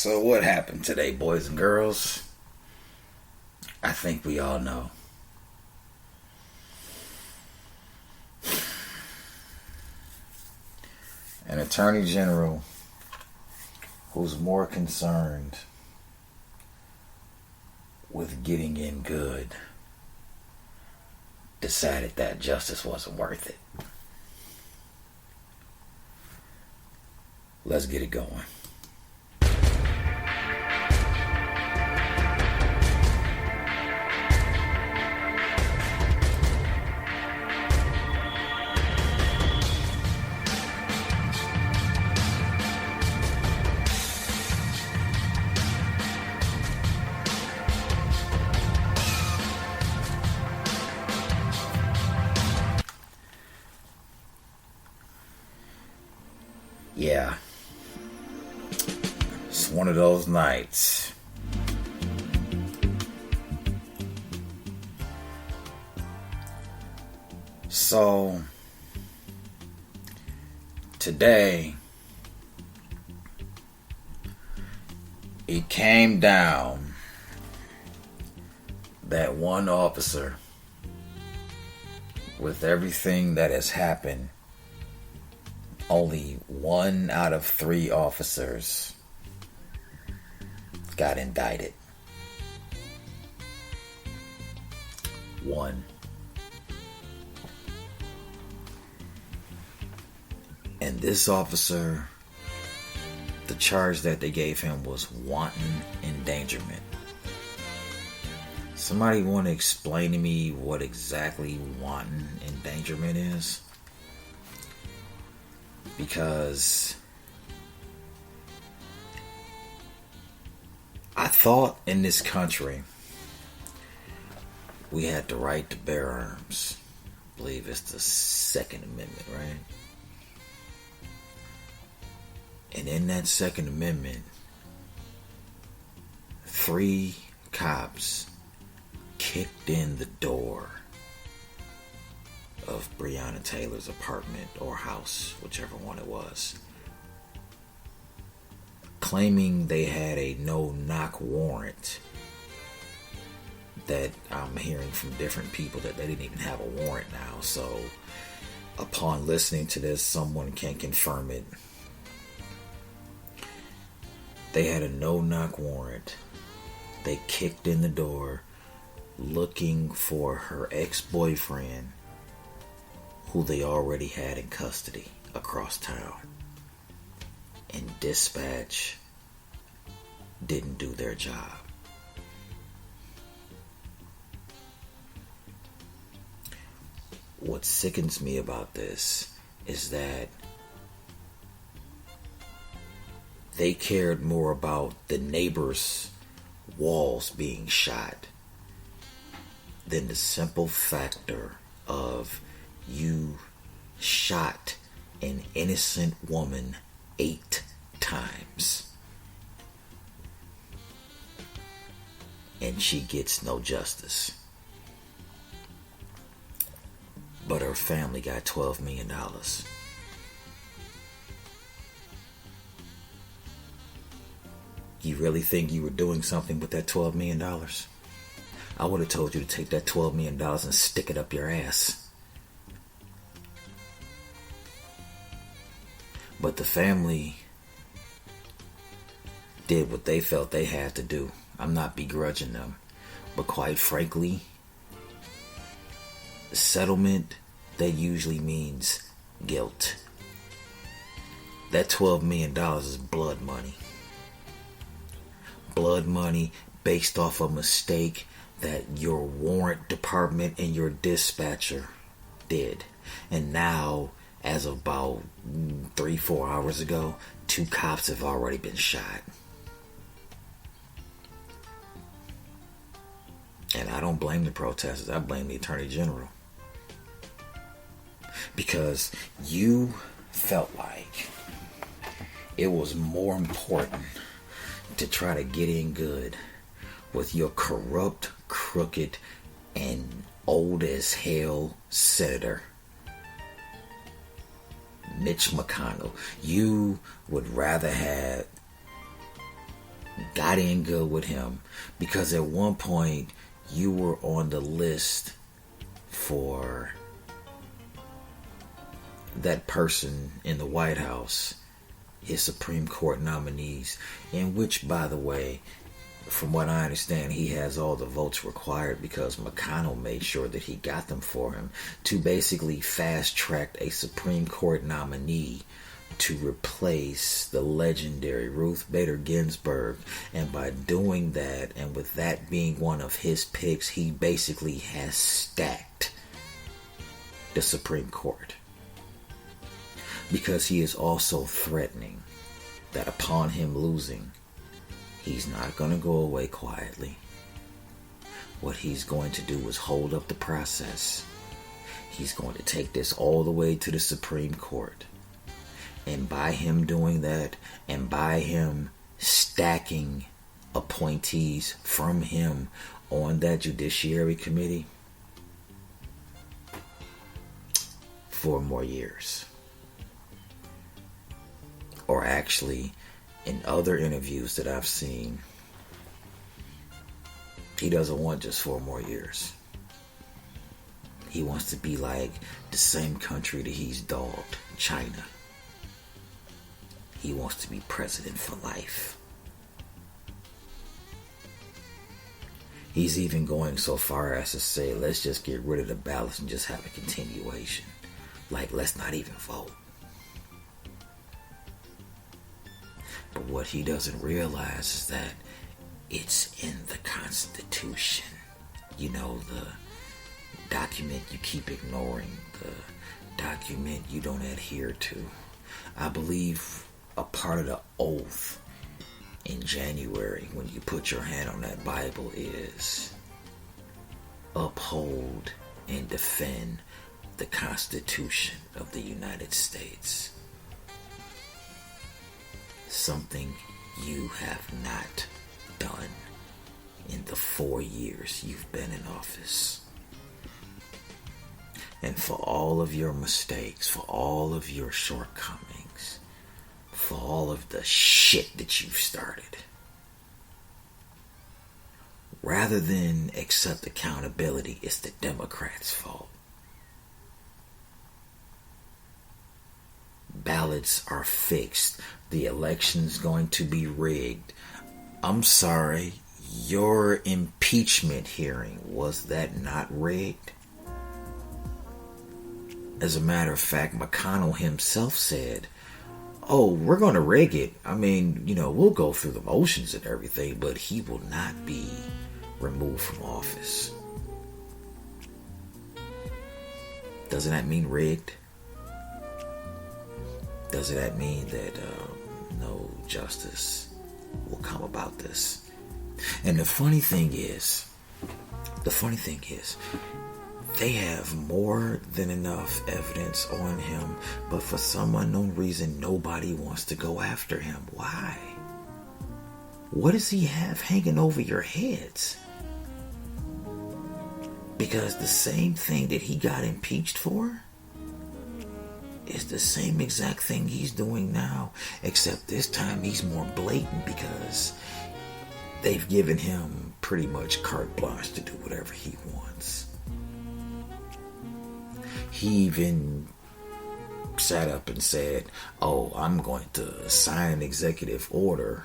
So what happened today, boys and girls? I think we all know. An attorney general who's more concerned with getting in good decided that justice wasn't worth it. Let's get it going. Yeah. It's one of those nights. So, today, it came down that one officer, with everything that has happened, only 1 out of 3 officers got indicted. 1. And this officer, the charge that they gave him was wanton endangerment. Somebody want to explain to me what exactly wanton endangerment is? Because I thought in this country we had the right to bear arms. I believe it's the Second Amendment, right? And in that Second Amendment, 3 cops kicked in the door of Breonna Taylor's apartment or house, whichever one it was, claiming they had a no-knock warrant. That I'm hearing from different people that they didn't even have a warrant now. So upon listening to this, someone can confirm it. They had a no-knock warrant. They kicked in the door looking for her ex-boyfriend, who they already had in custody across town. And dispatch didn't do their job. What sickens me about this is that they cared more about the neighbor's walls being shot than the simple factor of you shot an innocent woman 8 times and she gets no justice, but her family got $12 million. You really think you were doing something with that $12 million? I would have told you to take that $12 million and stick it up your ass. But the family did what they felt they had to do. I'm not begrudging them. But quite frankly, settlement, that usually means guilt. That $12 million is blood money. Blood money based off a mistake that your warrant department and your dispatcher did. And now, as of about 3-4 hours ago, 2 cops have already been shot. And I don't blame the protesters. I blame the Attorney General. Because you felt like it was more important to try to get in good with your corrupt, crooked, and old as hell senator, Mitch McConnell. You would rather have got in good with him, because at one point you were on the list for that person in the White House, his Supreme Court nominees, in which, by the way, from what I understand, he has all the votes required because McConnell made sure that he got them for him, to basically fast-track a Supreme Court nominee to replace the legendary Ruth Bader Ginsburg. And by doing that, and with that being one of his picks, he basically has stacked the Supreme Court. Because he is also threatening that upon him losing, he's not going to go away quietly. What he's going to do is hold up the process. He's going to take this all the way to the Supreme Court. And by him doing that, and by him stacking appointees from him on that Judiciary Committee, 4 more years. Or actually, in other interviews that I've seen, he doesn't want just 4 more years. He wants to be like the same country that he's dogged, China. He wants to be president for life. He's even going so far as to say, let's just get rid of the ballots and just have a continuation. Like, let's not even vote. But what he doesn't realize is that it's in the Constitution. You know, the document you keep ignoring, the document you don't adhere to. I believe a part of the oath in January when you put your hand on that Bible is uphold and defend the Constitution of the United States. Something you have not done in the 4 years you've been in office. And for all of your mistakes, for all of your shortcomings, for all of the shit that you've started, rather than accept accountability, it's the Democrats' fault. Ballots are fixed. The election's going to be rigged. I'm sorry, your impeachment hearing, was that not rigged? As a matter of fact, McConnell himself said, oh, we're going to rig it. I mean, you know, we'll go through the motions and everything, but he will not be removed from office. Doesn't that mean rigged? Doesn't that mean that no justice will come about this? And the funny thing is, they have more than enough evidence on him, but for some unknown reason, nobody wants to go after him. Why? What does he have hanging over your heads? Because the same thing that he got impeached for is the same exact thing he's doing now, except this time he's more blatant because they've given him pretty much carte blanche to do whatever he wants. He even sat up and said, oh, I'm going to sign an executive order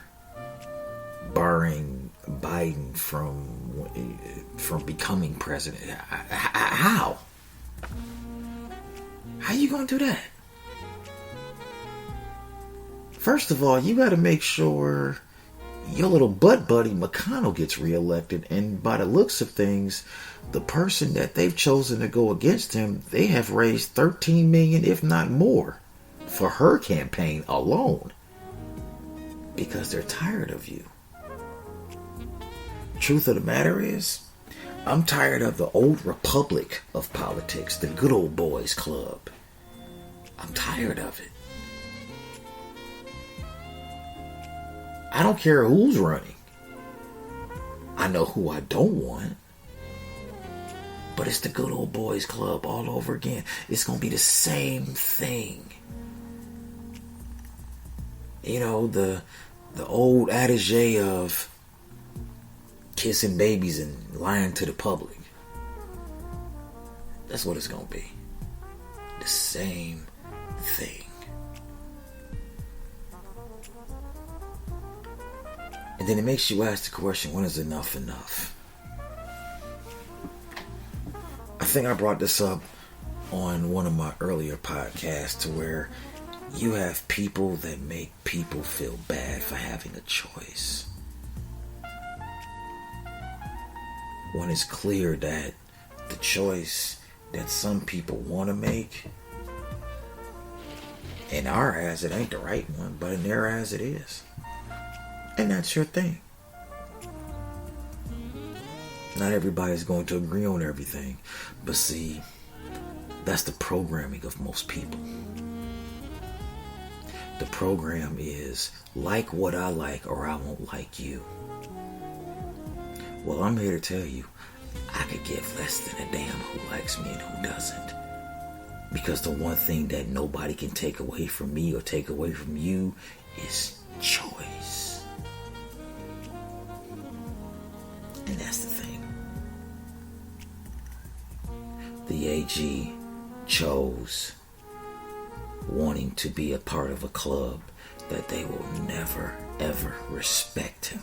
barring Biden from becoming president. How? How you going to do that? First of all, you got to make sure your little butt buddy McConnell gets reelected, and by the looks of things, the person that they've chosen to go against him, they have raised $13 million, if not more, for her campaign alone, because they're tired of you. Truth of the matter is, I'm tired of the old republic of politics, the good old boys club. I'm tired of it. I don't care who's running. I know who I don't want. But it's the good old boys club all over again. It's going to be the same thing. You know, the the old adage of kissing babies and lying to the public. That's what it's gonna be. The same thing. And then it makes you ask the question, when is enough enough? I think I brought this up on one of my earlier podcasts, to where you have people that make people feel bad for having a choice, when it's clear that the choice that some people want to make, in our eyes it ain't the right one, but in their eyes it is. And that's your thing. Not everybody's going to agree on everything. But see, that's the programming of most people. The program is, like what I like or I won't like you. Well, I'm here to tell you, I could give less than a damn who likes me and who doesn't. Because the one thing that nobody can take away from me or take away from you is choice. And that's the thing. The AG chose wanting to be a part of a club that they will never, ever respect him.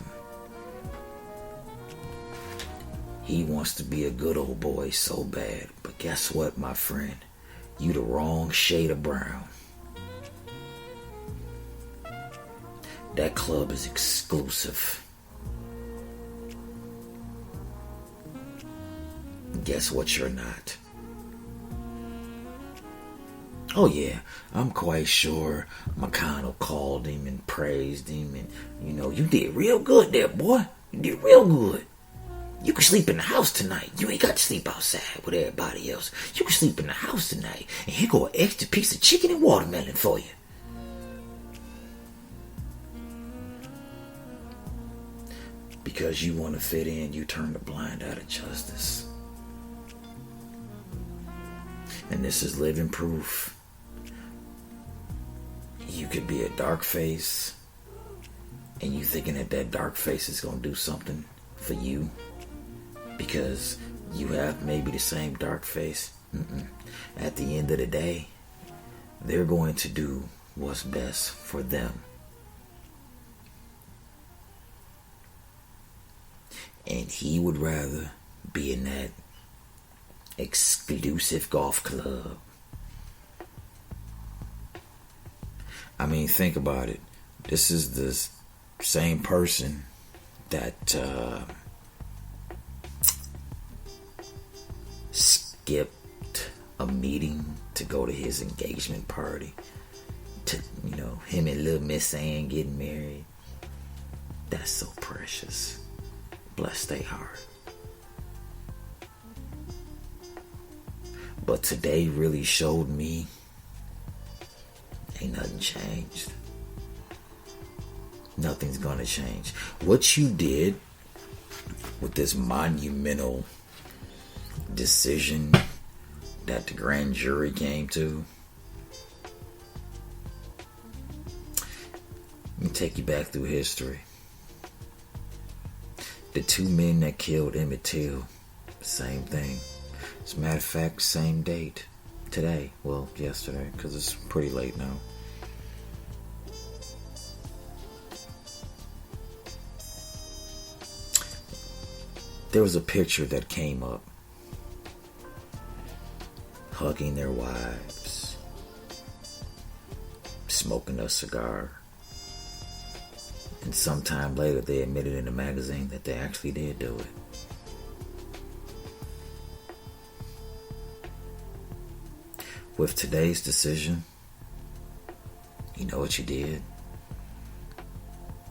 He wants to be a good old boy so bad. But guess what, my friend? You the wrong shade of brown. That club is exclusive. Guess what you're not? Oh yeah, I'm quite sure McConnell called him and praised him, and you did real good there, boy. You did real good. You can sleep in the house tonight. You ain't got to sleep outside with everybody else. You can sleep in the house tonight, and here go an extra piece of chicken and watermelon for you. Because you want to fit in, you turn a blind eye to justice. And this is living proof. You could be a dark face, and you thinking that dark face is going to do something for you because you have maybe the same dark face. At the end of the day, they're going to do what's best for them. And he would rather be in that exclusive golf club. I mean, think about it. This is the same person that skipped a meeting to go to his engagement party. To, him and little Miss Ann getting married. That's so precious. Bless their heart. But today really showed me ain't nothing changed. Nothing's gonna change. What you did with this monumental decision that the grand jury came to, let me take you back through history. The two men that killed Emmett Till, same thing. As a matter of fact, same date. Today. Well, yesterday, because it's pretty late now. There was a picture that came up. Hugging their wives. Smoking a cigar. And sometime later they admitted in a magazine that they actually did do it. With today's decision, you know what you did?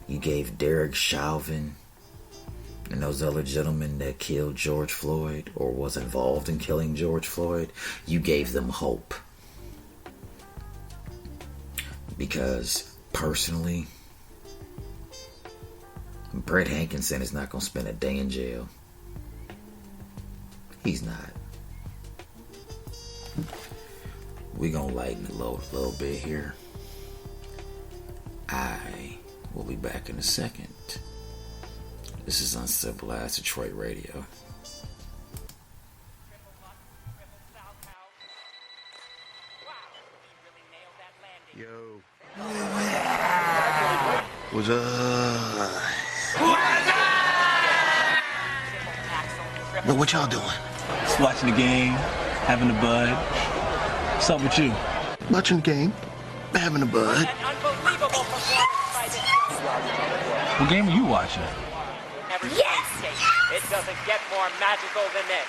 You gave Derek Chauvin and those other gentlemen that killed George Floyd or was involved in killing George Floyd, you gave them hope. Because personally, Brett Hankinson is not going to spend a day in jail. He's not. We're going to lighten the load a little bit here. I We'll be back in a second. This is Uncivilized Detroit Radio. Yo. What's up? What y'all doing? Just watching the game, having a bud. What's up with you? Watching the game, having a bud. What game are you watching? Yes! It doesn't get more magical than this.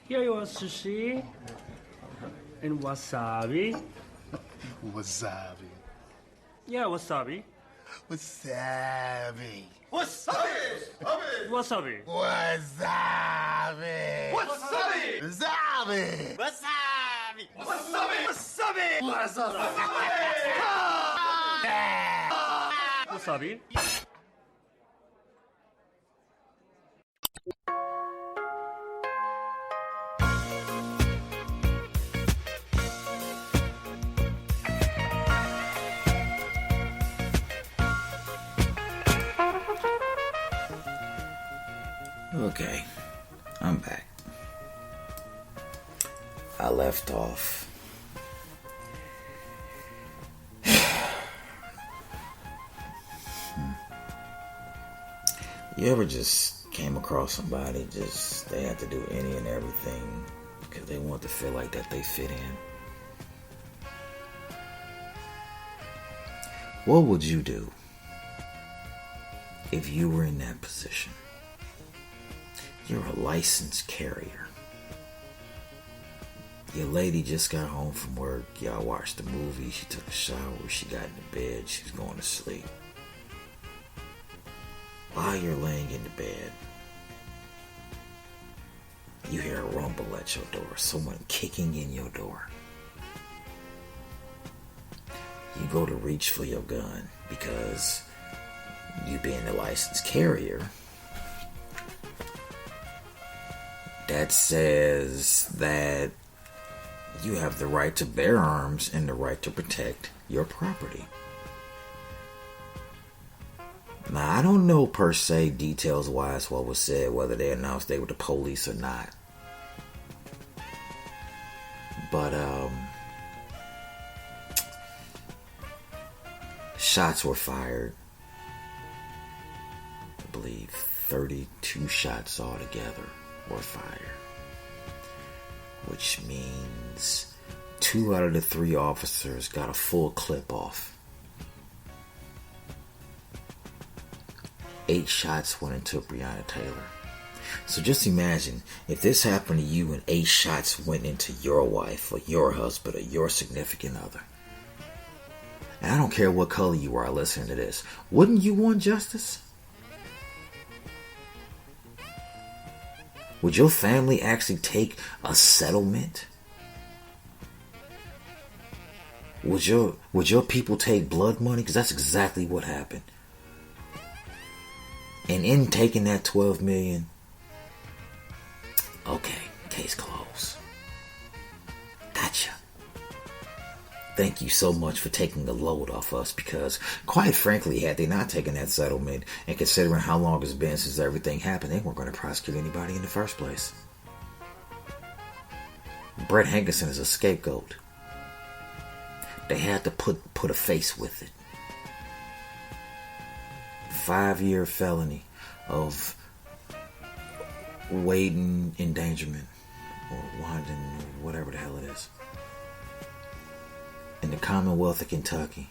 Here you are sushi and wasabi. Wasabi. Yeah, wasabi. Wasabi. Wasabi. Wasabi. Wasabi. Wasabi. Wasabi. Okay, I'm back. I left off. You ever just came across somebody, they had to do any and everything because they want to feel like that they fit in? What would you do if you were in that position? You're a licensed carrier. Your lady just got home from work. Y'all watched the movie. She took a shower. She got into bed. She's going to sleep. While you're laying in the bed, you hear a rumble at your door. Someone kicking in your door. You go to reach for your gun because you being a licensed carrier, that says that you have the right to bear arms and the right to protect your property. Now, I don't know per se details wise what was said, whether they announced they were the police or not. But, shots were fired. I believe 32 shots altogether were fired, which means 2 out of the 3 officers got a full clip off. 8 shots went into Breonna Taylor. So just imagine if this happened to you and 8 shots went into your wife or your husband or your significant other. And I don't care what color you are listening to this. Wouldn't you want justice? Would your family actually take a settlement? Would your people take blood money? Because that's exactly what happened. And in taking that $12 million, okay, case closed. Gotcha. Thank you so much for taking the load off us, because quite frankly, had they not taken that settlement and considering how long it's been since everything happened, they weren't going to prosecute anybody in the first place. Brett Hankerson is a scapegoat. They had to put a face with it. 5-year felony of wanton endangerment or wanton, whatever the hell it is. In the Commonwealth of Kentucky,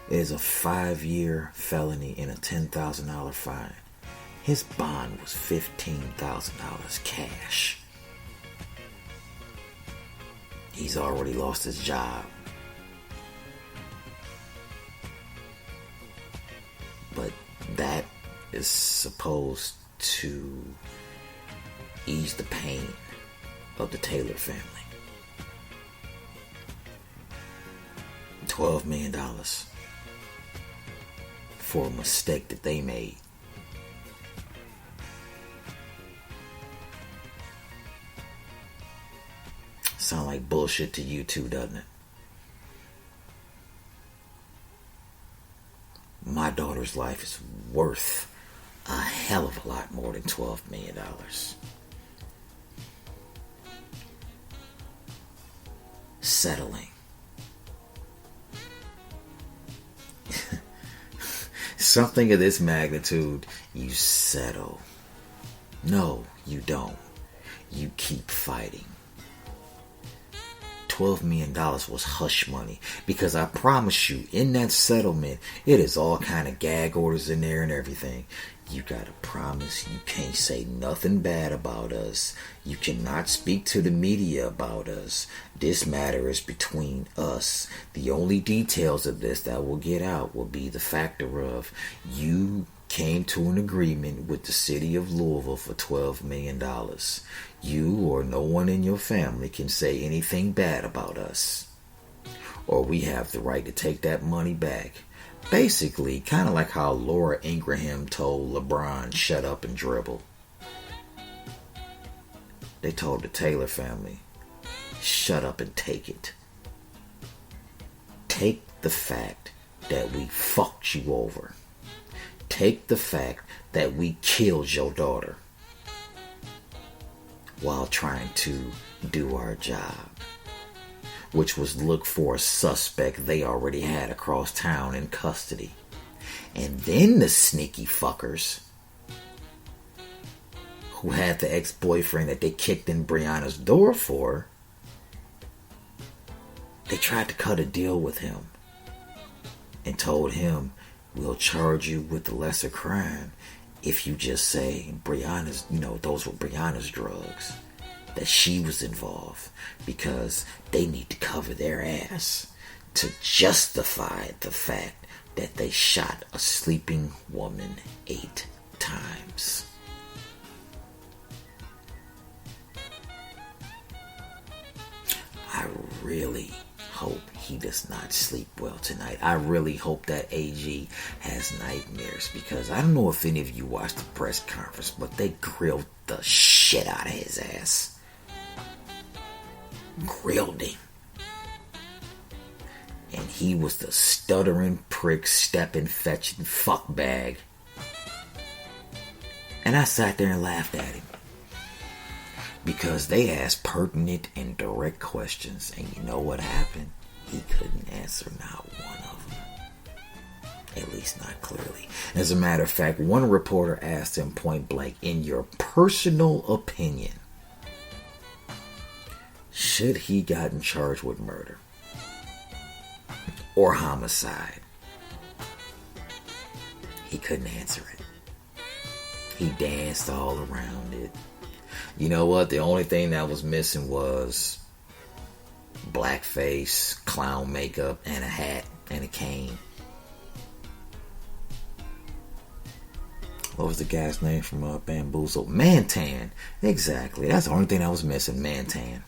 it is a 5-year felony and a $10,000 fine. His bond was $15,000 cash. He's already lost his job. But that is supposed to ease the pain of the Taylor family. $12 million for a mistake that they made. sound like bullshit to you too, doesn't it? My daughter's life is worth a hell of a lot more than $12 million. Settling. Something of this magnitude, you settle. No, you don't. You keep fighting. $12 million was hush money, because I promise you, in that settlement, it is all kind of gag orders in there and everything. You gotta promise you can't say nothing bad about us. You cannot speak to the media about us. This matter is between us. The only details of this that will get out will be the factor of you came to an agreement with the city of Louisville for $12 million. You or no one in your family can say anything bad about us, or we have the right to take that money back. Basically, kind of like how Laura Ingraham told LeBron, shut up and dribble. They told the Taylor family, shut up and take it. Take the fact that we fucked you over. Take the fact that we killed your daughter while trying to do our job, which was look for a suspect they already had across town in custody. And then the sneaky fuckers who had the ex-boyfriend that they kicked in Breonna's door for, they tried to cut a deal with him and told him, we'll charge you with the lesser crime if you just say Breonna's, those were Breonna's drugs, that she was involved, because they need to cover their ass to justify the fact that they shot a sleeping woman 8 times. I really hope he does not sleep well tonight. I really hope that AG has nightmares, because I don't know if any of you watched the press conference, but they grilled the shit out of his ass. Grilled him. And he was the stuttering prick, stepping, fetching fuck bag. And I sat there and laughed at him, because they asked pertinent and direct questions, and you know what happened? He couldn't answer not one of them. At least not clearly. As a matter of fact, one reporter asked him point blank, in your personal opinion, should he gotten charged with murder or homicide? He couldn't answer it. He danced all around it. You know what? The only thing that was missing was blackface, clown makeup, and a hat and a cane. What was the guy's name from Bamboozle? Mantan. Exactly. That's the only thing that was missing. Mantan.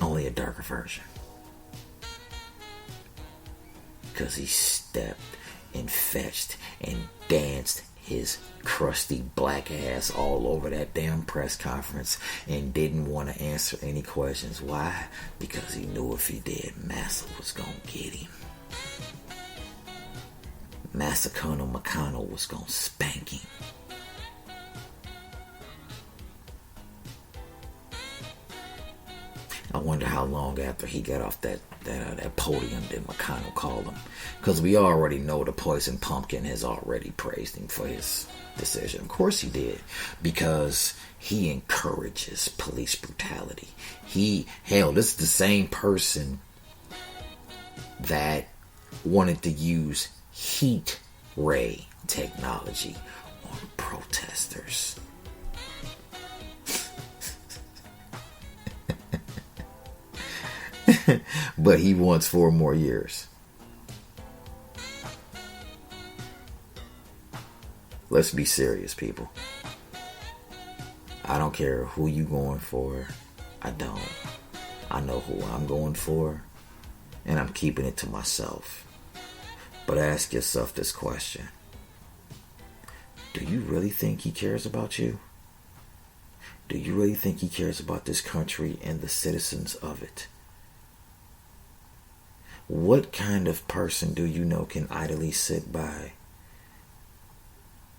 Only a darker version. Because he stepped and fetched and danced his crusty black ass all over that damn press conference and didn't want to answer any questions. Why? Because he knew if he did, Massa was going to get him. Massa Colonel McConnell was going to spank him. I wonder how long after he got off that podium did McConnell call him. Because we already know the Poison Pumpkin has already praised him for his decision. Of course he did. Because he encourages police brutality. This is the same person that wanted to use heat ray technology on protesters. But he wants 4 more years. Let's be serious, people. I don't care who you going for. I don't. I know who I'm going for, and I'm keeping it to myself. But ask yourself this question. Do you really think he cares about you? Do you really think he cares about this country and the citizens of it? What kind of person do you know can idly sit by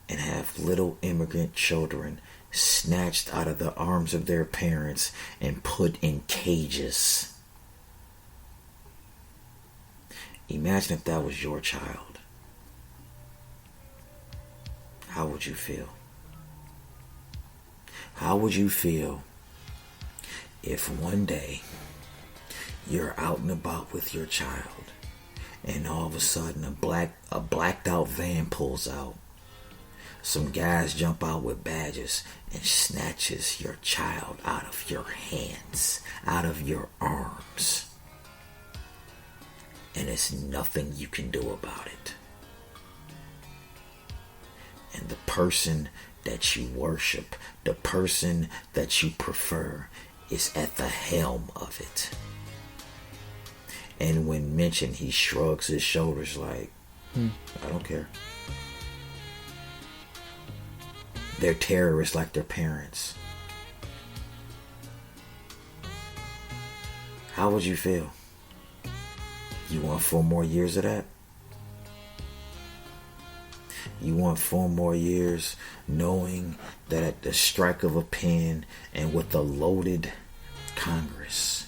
and have little immigrant children snatched out of the arms of their parents and put in cages? Imagine if that was your child. How would you feel? How would you feel if one day you're out and about with your child and all of a sudden a blacked out van pulls out, some guys jump out with badges and snatches your child out of your hands, out of your arms, and there's nothing you can do about it? And the person that you worship, the person that you prefer, is at the helm of it. And when mentioned, he shrugs his shoulders like, I don't care. They're terrorists like their parents. How would you feel? You want 4 more years of that? You want 4 more years knowing that at the strike of a pen and with a loaded Congress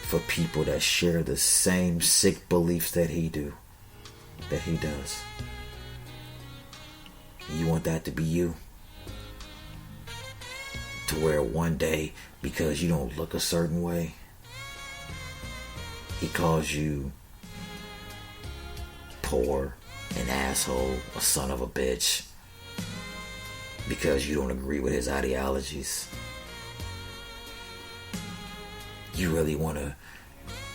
for people that share the same sick beliefs that he does. You want that to be you? To where one day, because you don't look a certain way, he calls you poor, an asshole, a son of a bitch, because you don't agree with his ideologies? You really want to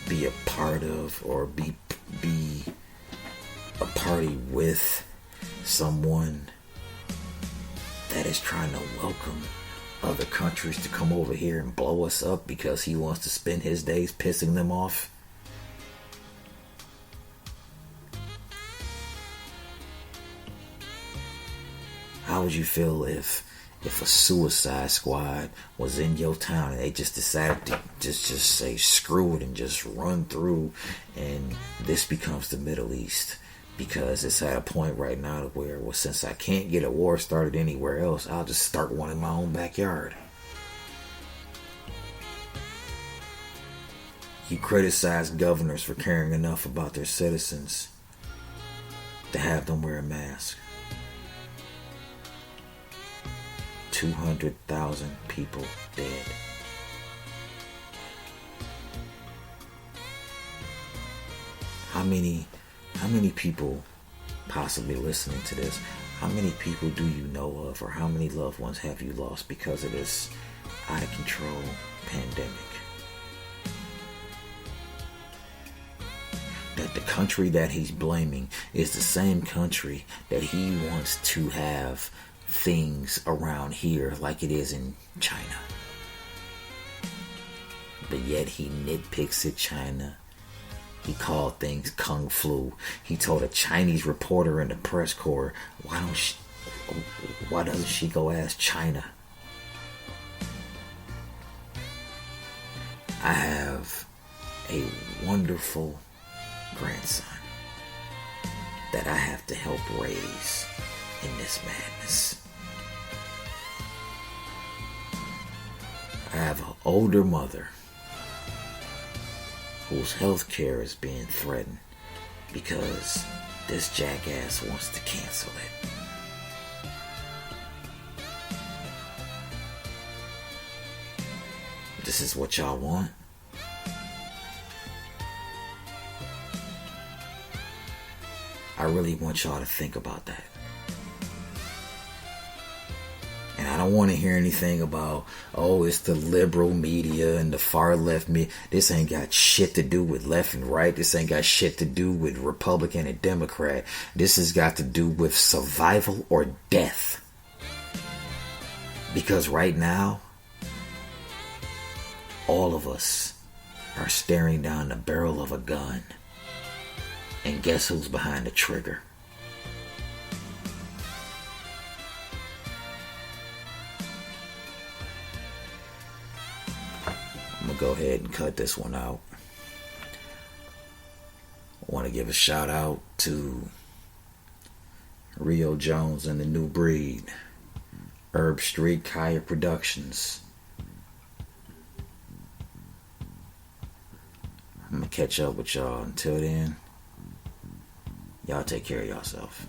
be a part of or be a party with someone that is trying to welcome other countries to come over here and blow us up because he wants to spend his days pissing them off? How would you feel if a suicide squad was in your town and they just decided to just say screw it and just run through, and this becomes the Middle East? Because it's at a point right now where, well, since I can't get a war started anywhere else, I'll just start one in my own backyard. You criticize governors for caring enough about their citizens to have them wear a mask. 200,000 people dead. How many people possibly listening to this, how many people do you know of, or how many loved ones have you lost because of this out of control pandemic? That the country that he's blaming is the same country that he wants to have things around here like it is in China. But yet he nitpicks at China. He called things Kung Flu. He told a Chinese reporter in the press corps, why doesn't she go ask China? I have a wonderful grandson that I have to help raise in this madness. I have an older mother whose health care is being threatened because this jackass wants to cancel it. This is what y'all want? I really want y'all to think about that. And I don't want to hear anything about, oh, it's the liberal media and the far left media. This ain't got shit to do with left and right. This ain't got shit to do with Republican and Democrat. This has got to do with survival or death. Because right now, all of us are staring down the barrel of a gun. And guess who's behind the trigger? go ahead and cut this one out. I want to give a shout out to Rio Jones and the New Breed, Herb Street Kaya Productions. I'm going to catch up with y'all. Until then, y'all take care of yourself.